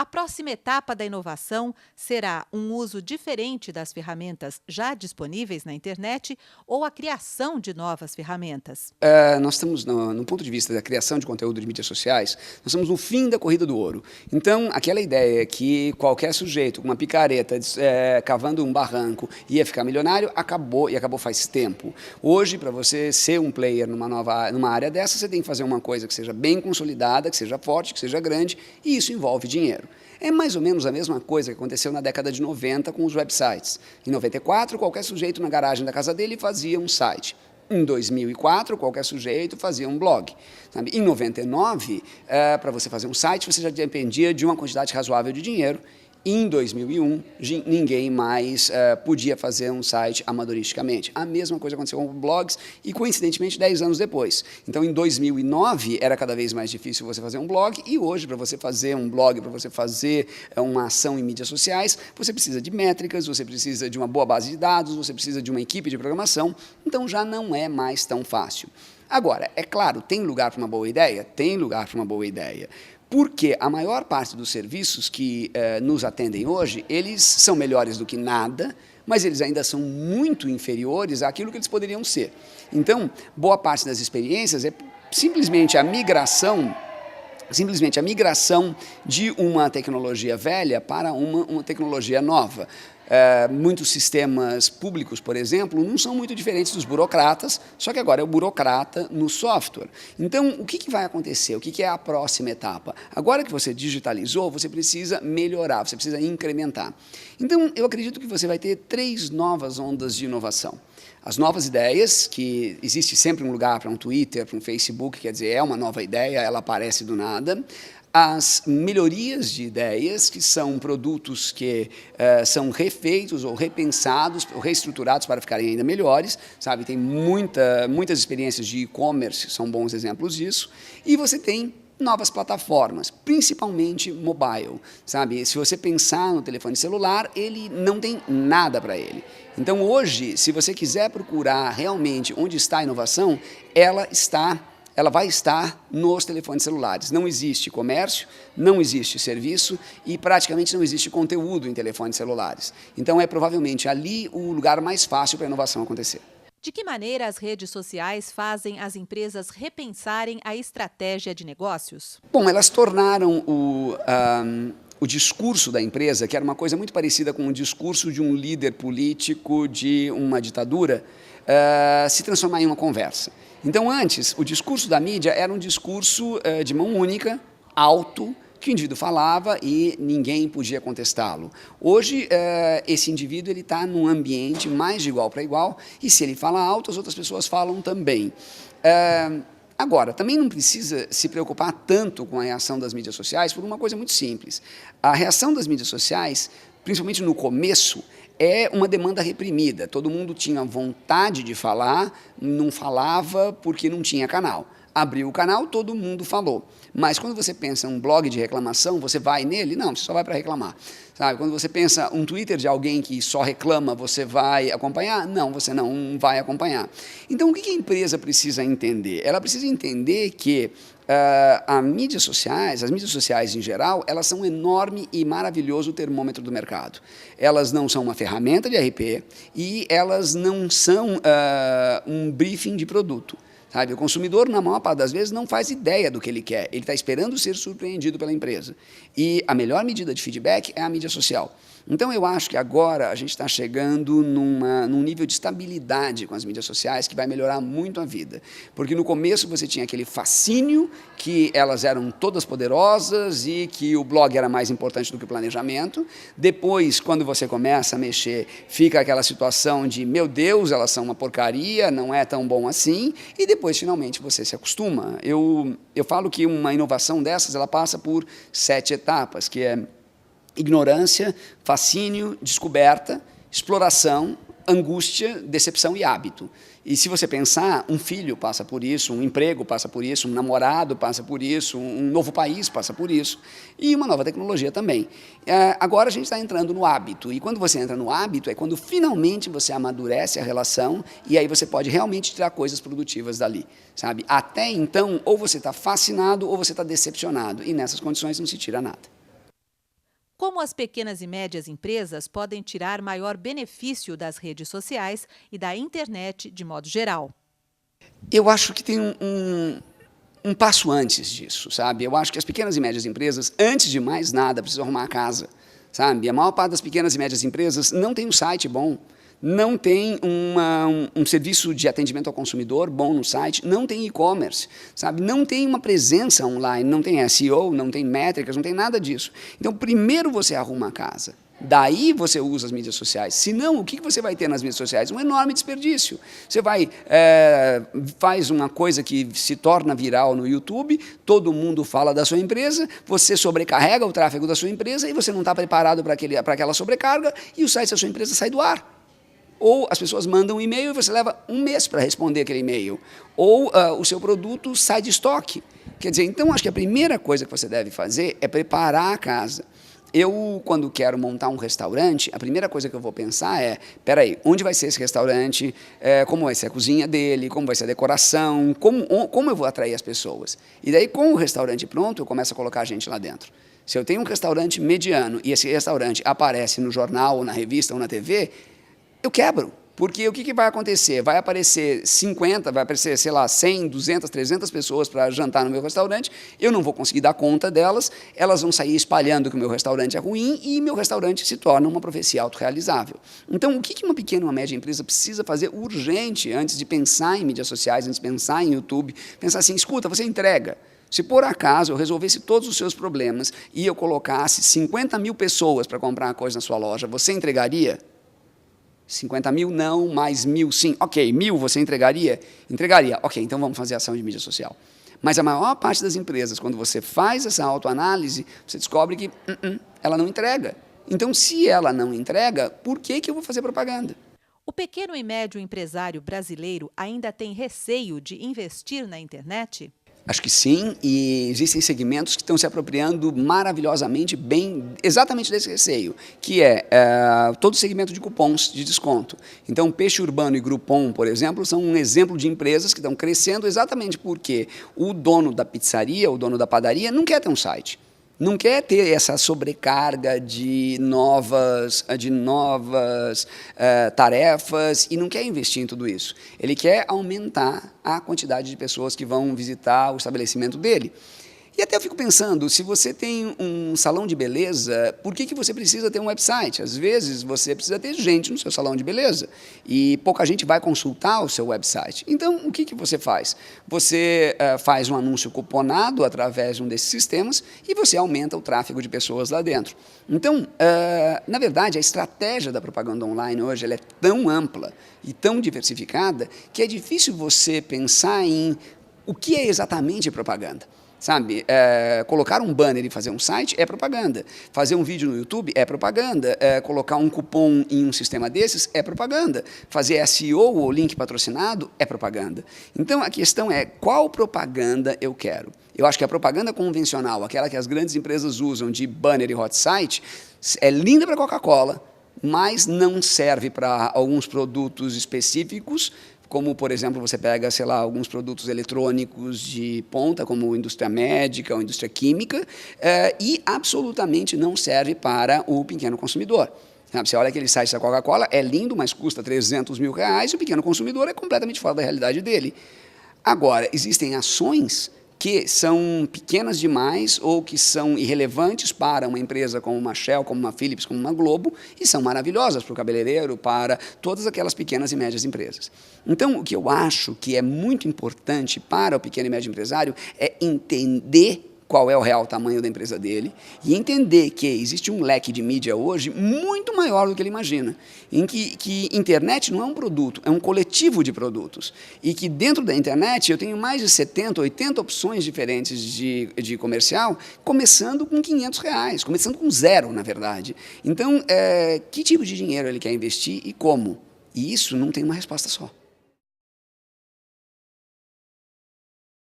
A próxima etapa da inovação será um uso diferente das ferramentas já disponíveis na internet ou a criação de novas ferramentas? Nós estamos, no ponto de vista da criação de conteúdo de mídias sociais, nós estamos no fim da corrida do ouro. Então, aquela ideia que qualquer sujeito com uma picareta cavando um barranco ia ficar milionário, acabou, e acabou faz tempo. Hoje, para você ser um player numa área dessa, você tem que fazer uma coisa que seja bem consolidada, que seja forte, que seja grande, e isso envolve dinheiro. É mais ou menos a mesma coisa que aconteceu na década de 90 com os websites. Em 94, qualquer sujeito na garagem da casa dele fazia um site. Em 2004, qualquer sujeito fazia um blog. Sabe? Em 99, para você fazer um site, você já dependia de uma quantidade razoável de dinheiro. Em 2001, ninguém mais podia fazer um site amadoristicamente. A mesma coisa aconteceu com blogs e, coincidentemente, 10 anos depois. Então, em 2009, era cada vez mais difícil você fazer um blog e hoje, para você fazer um blog, para você fazer uma ação em mídias sociais, você precisa de métricas, você precisa de uma boa base de dados, você precisa de uma equipe de programação, então já não é mais tão fácil. Agora, é claro, tem lugar para uma boa ideia? Tem lugar para uma boa ideia. Porque a maior parte dos serviços que nos atendem hoje, eles são melhores do que nada, mas eles ainda são muito inferiores àquilo que eles poderiam ser. Então, boa parte das experiências é simplesmente a migração de uma tecnologia velha para uma tecnologia nova. Muitos sistemas públicos, por exemplo, não são muito diferentes dos burocratas, só que agora é o burocrata no software. Então, o que vai acontecer? O que é a próxima etapa? Agora que você digitalizou, você precisa melhorar, você precisa incrementar. Então, eu acredito que você vai ter 3 novas ondas de inovação. As novas ideias, que existe sempre um lugar para um Twitter, para um Facebook, quer dizer, é uma nova ideia, ela aparece do nada. As melhorias de ideias, que são produtos que são refeitos ou repensados, ou reestruturados para ficarem ainda melhores, sabe? Tem muitas experiências de e-commerce, são bons exemplos disso. E você tem novas plataformas, principalmente mobile, sabe? Se você pensar no telefone celular, ele não tem nada para ele. Então, hoje, se você quiser procurar realmente onde está a inovação, ela vai estar nos telefones celulares. Não existe comércio, não existe serviço e praticamente não existe conteúdo em telefones celulares. Então, é provavelmente ali o lugar mais fácil para a inovação acontecer. De que maneira as redes sociais fazem as empresas repensarem a estratégia de negócios? Bom, elas tornaram o discurso da empresa, que era uma coisa muito parecida com o discurso de um líder político de uma ditadura, se transformar em uma conversa. Então, antes, o discurso da mídia era um discurso de mão única, alto, que o indivíduo falava e ninguém podia contestá-lo. Hoje, esse indivíduo está num ambiente mais de igual para igual e, se ele fala alto, as outras pessoas falam também. Agora, também não precisa se preocupar tanto com a reação das mídias sociais por uma coisa muito simples. A reação das mídias sociais, principalmente no começo, é uma demanda reprimida. Todo mundo tinha vontade de falar, não falava porque não tinha canal. Abriu o canal, todo mundo falou. Mas quando você pensa um blog de reclamação, você vai nele? Não, você só vai para reclamar. Sabe? Quando você pensa um Twitter de alguém que só reclama, você vai acompanhar? Não, você não vai acompanhar. Então, o que a empresa precisa entender? Ela precisa entender que as mídias sociais em geral, elas são um enorme e maravilhoso termômetro do mercado. Elas não são uma ferramenta de RP e elas não são um briefing de produto. Sabe? O consumidor, na maior parte das vezes, não faz ideia do que ele quer. Ele está esperando ser surpreendido pela empresa. E a melhor medida de feedback é a mídia social. Então, eu acho que agora a gente está chegando num nível de estabilidade com as mídias sociais que vai melhorar muito a vida. Porque no começo você tinha aquele fascínio que elas eram todas poderosas e que o blog era mais importante do que o planejamento. Depois, quando você começa a mexer, fica aquela situação de, meu Deus, elas são uma porcaria, não é tão bom assim. E depois, finalmente, você se acostuma. Eu falo que uma inovação dessas, ela passa por 7 etapas, que é ignorância, fascínio, descoberta, exploração, angústia, decepção e hábito. E se você pensar, um filho passa por isso, um emprego passa por isso, um namorado passa por isso, um novo país passa por isso, e uma nova tecnologia também. Agora a gente está entrando no hábito, e quando você entra no hábito é quando finalmente você amadurece a relação, e aí você pode realmente tirar coisas produtivas dali, sabe? Até então, ou você está fascinado ou você está decepcionado, e nessas condições não se tira nada. Como as pequenas e médias empresas podem tirar maior benefício das redes sociais e da internet de modo geral? Eu acho que tem um passo antes disso, sabe? Eu acho que as pequenas e médias empresas, antes de mais nada, precisam arrumar a casa, sabe? A maior parte das pequenas e médias empresas não tem um site bom, não tem um serviço de atendimento ao consumidor bom no site, não tem e-commerce, sabe? Não tem uma presença online, não tem SEO, não tem métricas, não tem nada disso. Então, primeiro você arruma a casa. Daí você usa as mídias sociais. Senão, o que você vai ter nas mídias sociais? Um enorme desperdício. Você faz uma coisa que se torna viral no YouTube, todo mundo fala da sua empresa, você sobrecarrega o tráfego da sua empresa e você não está preparado para aquela sobrecarga e o site da sua empresa sai do ar. Ou as pessoas mandam um e-mail e você leva um mês para responder aquele e-mail. Ou o seu produto sai de estoque. Quer dizer, então, acho que a primeira coisa que você deve fazer é preparar a casa. Eu, quando quero montar um restaurante, a primeira coisa que eu vou pensar é, peraí, onde vai ser esse restaurante, como vai ser a cozinha dele, como vai ser a decoração, como eu vou atrair as pessoas. E daí, com o restaurante pronto, eu começo a colocar a gente lá dentro. Se eu tenho um restaurante mediano e esse restaurante aparece no jornal, ou na revista, ou na TV, eu quebro. Porque o que vai acontecer? Vai aparecer 50, vai aparecer, sei lá, 100, 200, 300 pessoas para jantar no meu restaurante, eu não vou conseguir dar conta delas, elas vão sair espalhando que o meu restaurante é ruim e meu restaurante se torna uma profecia autorrealizável. Então, o que uma pequena e uma média empresa precisa fazer urgente antes de pensar em mídias sociais, antes de pensar em YouTube, pensar assim, escuta, você entrega. Se por acaso eu resolvesse todos os seus problemas e eu colocasse 50 mil pessoas para comprar uma coisa na sua loja, você entregaria? 50 mil não, mais 1.000 sim. Ok, 1.000 você entregaria? Entregaria. Ok, então vamos fazer ação de mídia social. Mas a maior parte das empresas, quando você faz essa autoanálise, você descobre que ela não entrega. Então, se ela não entrega, por que eu vou fazer propaganda? O pequeno e médio empresário brasileiro ainda tem receio de investir na internet? Acho que sim, e existem segmentos que estão se apropriando maravilhosamente bem, exatamente desse receio, que é todo o segmento de cupons de desconto. Então, Peixe Urbano e Groupon, por exemplo, são um exemplo de empresas que estão crescendo exatamente porque o dono da pizzaria, o dono da padaria, não quer ter um site. Não quer ter essa sobrecarga de novas tarefas e não quer investir em tudo isso. Ele quer aumentar a quantidade de pessoas que vão visitar o estabelecimento dele. E até eu fico pensando, se você tem um salão de beleza, por que você precisa ter um website? Às vezes você precisa ter gente no seu salão de beleza e pouca gente vai consultar o seu website. Então, o que você faz? Você faz um anúncio cuponado através de um desses sistemas e você aumenta o tráfego de pessoas lá dentro. Então, na verdade, a estratégia da propaganda online hoje ela é tão ampla e tão diversificada que é difícil você pensar em o que é exatamente propaganda. Sabe, colocar um banner e fazer um site é propaganda. Fazer um vídeo no YouTube é propaganda. Colocar um cupom em um sistema desses é propaganda. Fazer SEO ou link patrocinado é propaganda. Então, a questão é qual propaganda eu quero. Eu acho que a propaganda convencional, aquela que as grandes empresas usam de banner e hot site, é linda para Coca-Cola, mas não serve para alguns produtos específicos, como, por exemplo, você pega, sei lá, alguns produtos eletrônicos de ponta, como indústria médica ou indústria química, e absolutamente não serve para o pequeno consumidor. Você olha aquele site da Coca-Cola, é lindo, mas custa 300 mil reais, e o pequeno consumidor é completamente fora da realidade dele. Agora, existem ações que são pequenas demais ou que são irrelevantes para uma empresa como uma Shell, como uma Philips, como uma Globo, e são maravilhosas para o cabeleireiro, para todas aquelas pequenas e médias empresas. Então, o que eu acho que é muito importante para o pequeno e médio empresário é entender qual é o real tamanho da empresa dele e entender que existe um leque de mídia hoje muito maior do que ele imagina, em que internet não é um produto, é um coletivo de produtos, e que dentro da internet eu tenho mais de 70, 80 opções diferentes de comercial, começando com R$500, começando com zero, na verdade. Então, que tipo de dinheiro ele quer investir e como? E isso não tem uma resposta só.